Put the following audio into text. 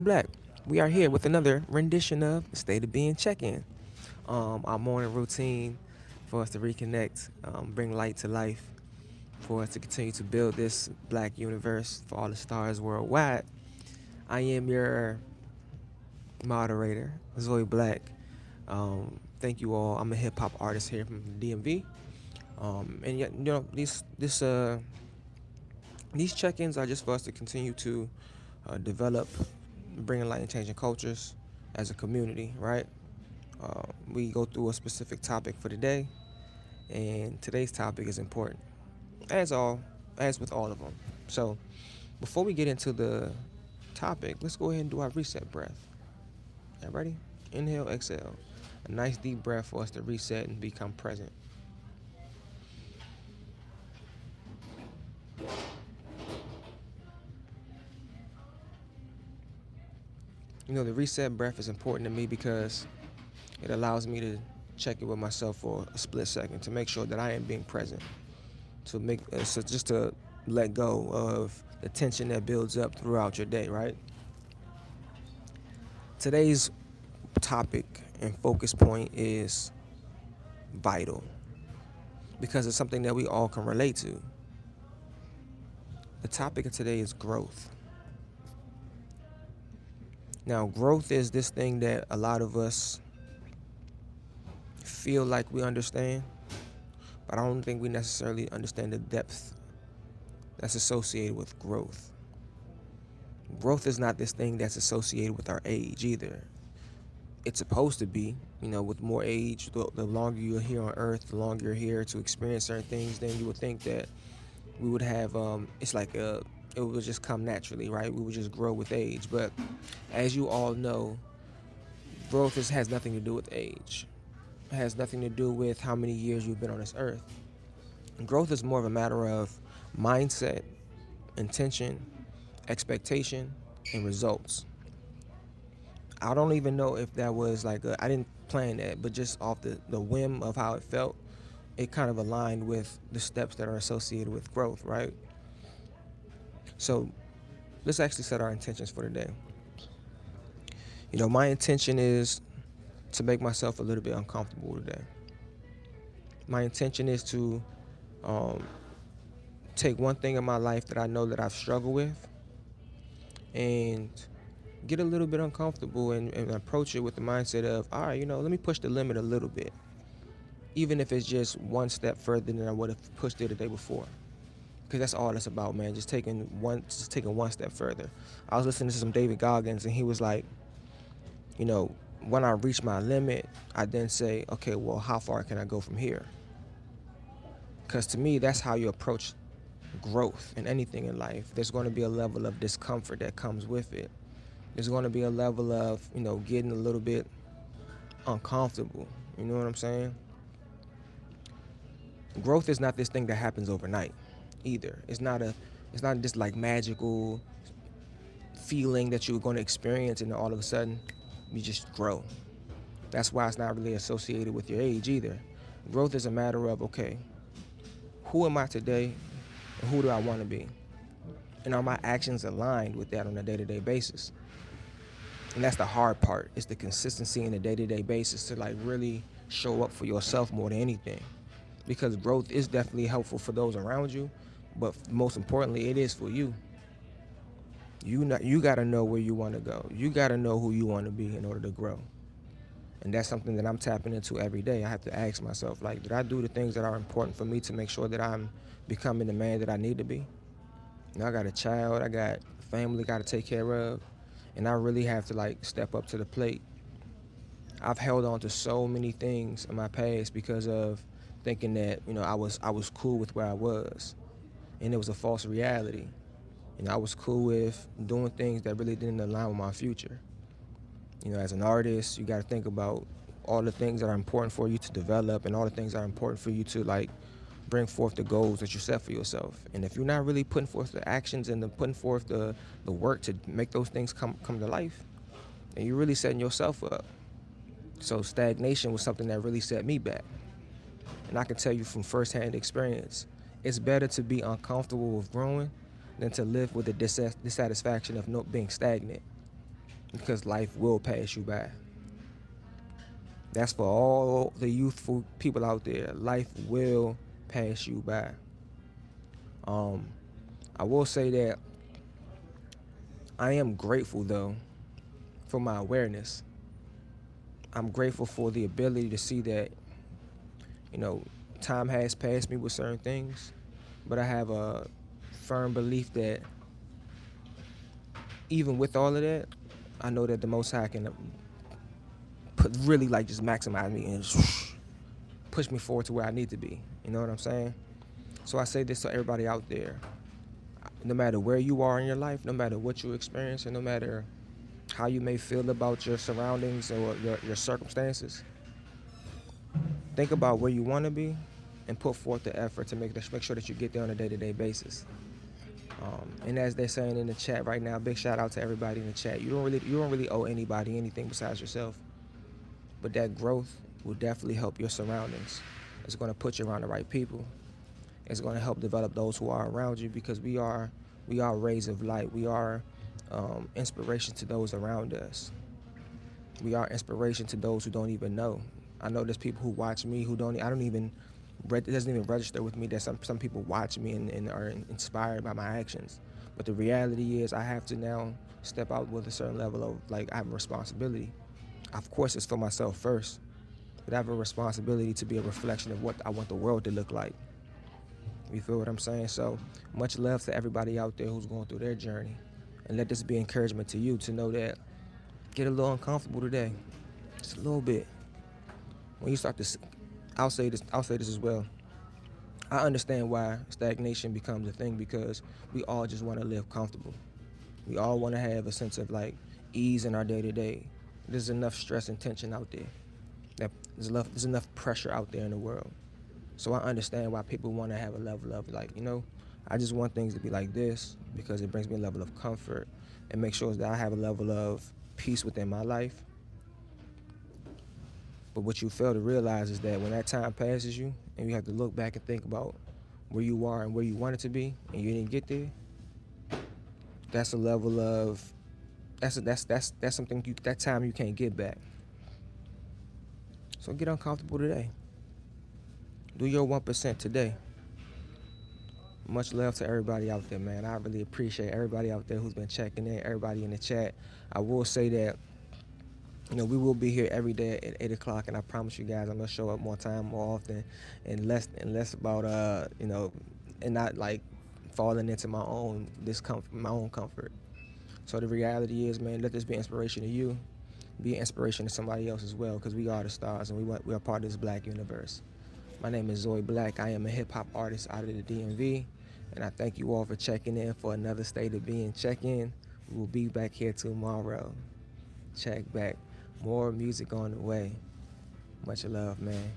Black. We are here with another rendition of State of Being Check-In. Our morning routine for us to reconnect, bring light to life, for us to continue to build this black universe for all the stars worldwide. I am your moderator, Zoe Black. Thank you all. I'm a hip hop artist here from the DMV. And yet, these check-ins are just for us to continue to develop, bringing light and changing cultures as a community, right? We go through a specific topic for the day, and today's topic is important, as all as with all of them. So, before we get into the topic, let's go ahead and do our reset breath. Ready? Inhale, exhale. A nice deep breath for us to reset and become present. The reset breath is important to me because it allows me to check in with myself for a split second to make sure that I am being present. So just to let go of the tension that builds up throughout your day, right? Today's topic and focus point is vital because it's something that we all can relate to. The topic of today is growth. Now, growth is this thing that a lot of us feel like we understand, but I don't think we necessarily understand the depth that's associated with growth. Growth is not this thing that's associated with our age either. It's supposed to be, with more age, the longer you're here on earth, the longer you're here to experience certain things, then you would think that we would have, it would just come naturally, right? We would just grow with age. But as you all know, has nothing to do with age. It has nothing to do with how many years you've been on this earth. Growth is more of a matter of mindset, intention, expectation, and results. I don't even know if that was I didn't plan that, but just off the whim of how it felt, it kind of aligned with the steps that are associated with growth, right? So let's actually set our intentions for today. My intention is to make myself a little bit uncomfortable today. My intention is to take one thing in my life that I know that I've struggled with and get a little bit uncomfortable and approach it with the mindset of, all right, let me push the limit a little bit, even if it's just one step further than I would have pushed it the day before. Because that's all it's about, man. Just taking one step further. I was listening to some David Goggins, and he was like, when I reach my limit, I then say, okay, well, how far can I go from here? Because to me, that's how you approach growth in anything in life. There's going to be a level of discomfort that comes with it. There's going to be a level of, getting a little bit uncomfortable. You know what I'm saying? Growth is not this thing that happens overnight either. It's not this magical feeling that you're going to experience and all of a sudden you just grow. That's why it's not really associated with your age either. Growth is a matter of, okay, who am I today and who do I want to be? And are my actions aligned with that on a day-to-day basis? And that's the hard part. It's the consistency in a day-to-day basis to really show up for yourself more than anything. Because growth is definitely helpful for those around you, but most importantly, it is for you. You got to know where you want to go. You got to know who you want to be in order to grow. And that's something that I'm tapping into every day. I have to ask myself, did I do the things that are important for me to make sure that I'm becoming the man that I need to be? I got a child, I got family got to take care of, and I really have to step up to the plate. I've held on to so many things in my past because of thinking that I was cool with where I was, and it was a false reality. I was cool with doing things that really didn't align with my future. As an artist, you got to think about all the things that are important for you to develop and all the things that are important for you to bring forth the goals that you set for yourself. And if you're not really putting forth the actions and putting forth the work to make those things come to life, then you're really setting yourself up. So stagnation was something that really set me back. And I can tell you from firsthand experience, it's better to be uncomfortable with growing than to live with the dissatisfaction of being stagnant. because life will pass you by. That's for all the youthful people out there. Life will pass you by. Um, I will say that I am grateful though for my awareness. I'm grateful for the ability to see that, you know, time has passed me with certain things, but I have a firm belief that even with all of that, I know that the Most High can really like just maximize me and push me forward to where I need to be. You know what I'm saying? So I say this to everybody out there. No matter where you are in your life, no matter what you experience, and no matter how you may feel about your surroundings or your circumstances, think about where you want to be and put forth the effort to make sure that you get there on a day-to-day basis. And as they're saying in the chat right now, big shout out to everybody in the chat. You don't really owe anybody anything besides yourself. But that growth will definitely help your surroundings. It's going to put you around the right people. It's going to help develop those who are around you, because we are rays of light. We are inspiration to those around us. We are inspiration to those who don't even know. I know there's people who watch me who don't. It doesn't even register with me that some people watch me and are inspired by my actions. But the reality is, I have to now step out with a certain level of I have a responsibility. Of course, it's for myself first, but I have a responsibility to be a reflection of what I want the world to look like. You feel what I'm saying? So much love to everybody out there who's going through their journey, and let this be encouragement to you to know that get a little uncomfortable today, just a little bit. When you start to, I'll say this as well. I understand why stagnation becomes a thing, because we all just want to live comfortable. We all want to have a sense of ease in our day to day. There's enough stress and tension out there. There's enough pressure out there in the world. So I understand why people want to have a level of I just want things to be like this because it brings me a level of comfort and make sure that I have a level of peace within my life. But what you fail to realize is that when that time passes you and you have to look back and think about where you are and where you wanted to be and you didn't get there, that's a level of that's something that time you can't get back. So get uncomfortable today. Do your 1% today. Much love to everybody out there, man. I really appreciate everybody out there who's been checking in, everybody in the chat. I will say that, we will be here every day at 8 o'clock, and I promise you guys I'm going to show up more time, more often, and less about, and not falling into my own discomfort, my own comfort. So the reality is, man, let this be inspiration to you. Be an inspiration to somebody else as well, because we are the stars and we are part of this black universe. My name is Zoe Black. I am a hip-hop artist out of the DMV, and I thank you all for checking in for another State of Being check-in. We will be back here tomorrow. Check back. More music on the way. Much love, man.